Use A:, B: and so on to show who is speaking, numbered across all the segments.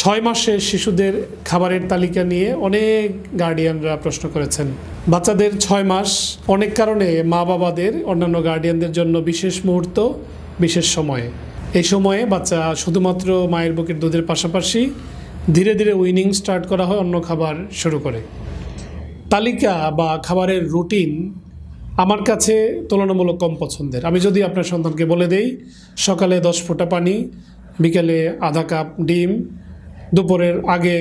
A: 6 মাসের শিশুদের খাবারের তালিকা নিয়ে অনেক গার্ডিয়ানরা প্রশ্ন করেছেন। বাচ্চাদের 6 মাস অনেক কারণে মা বাবাদের অন্যান্য গার্ডিয়ানদের জন্য বিশেষ মুহূর্ত, বিশেষ সময়। এই সময়ে বাচ্চা শুধুমাত্র মায়ের বুকের দুধের পাশাপাশি ধীরে ধীরে উইনিং স্টার্ট করা হয়, অন্য খাবার শুরু করে। তালিকা বা খাবারের রুটিন আমার কাছে তুলনামূলক কম পছন্দের। আমি যদি আপনার সন্তানকে বলে দেই সকালে 10 ফোঁটা পানি, বিকালে আধা কাপ ডিম, দুপুরের আগে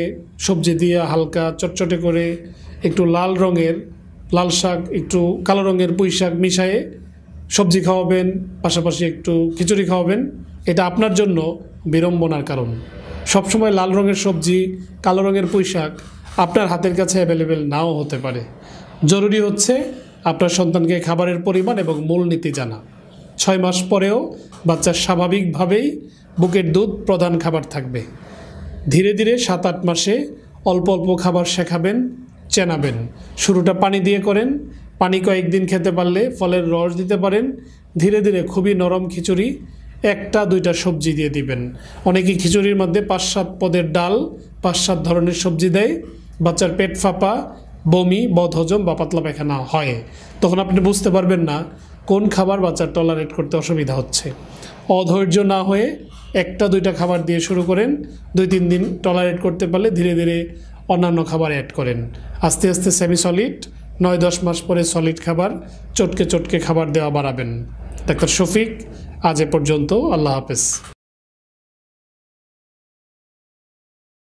A: সবজি দিয়ে হালকা চটচটে করে একটু লাল শাক, একটু কালো রঙের পুঁই শাক মিশিয়ে সবজি খাওয়াবেন, পাশাপাশি একটু খিচুড়ি খাওয়াবেন, এটা আপনার জন্য বিড়ম্বনার কারণ। সবসময় লাল রঙের সবজি, কালো রঙের পুঁই শাক আপনার হাতের কাছে অ্যাভেলেবেল নাও হতে পারে। জরুরি হচ্ছে আপনার সন্তানকে খাবারের পরিমাণ এবং মূলনীতি জানা। 6 মাস পরেও বাচ্চার স্বাভাবিকভাবেই বুকের দুধ প্রধান খাবার থাকবে। ধীরে ধীরে 7-8 মাসে অল্প অল্প খাবার শেখাবেন, চেনাবেন। শুরুটা পানি দিয়ে করেন, পানি কয়েকদিন খেতে পারলে ফলের রস দিতে পারেন। ধীরে ধীরে খুবই নরম খিচুড়ি, 1-2টা সবজি দিয়ে দিবেন। অনেকে খিচুড়ির মধ্যে 5-7 পদের ডাল, 5-7 ধরনের সবজি দেয়। বাচ্চার পেট ফাঁপা, বমি, বদহজম বা পাতলা পায়খানা হয়। তখন আপনি বুঝতে পারবেন না কোন খাবার বাচ্চার টলারেট করতে অসুবিধা হচ্ছে। অধৈর্য না হয়ে 1-2টা খাবার দিয়ে শুরু করেন। 2-3 দিন টলারেট করতে পারলে ধীরে ধীরে অন্যান্য খাবার অ্যাড করেন। আস্তে আস্তে সেমি সলিড, 9-10 মাস পরে সলিড খাবার, চটকে চটকে খাবার দেওয়া বাড়াবেন। ডাক্তার শফিক, আজ এ পর্যন্ত। আল্লাহ হাফেজ।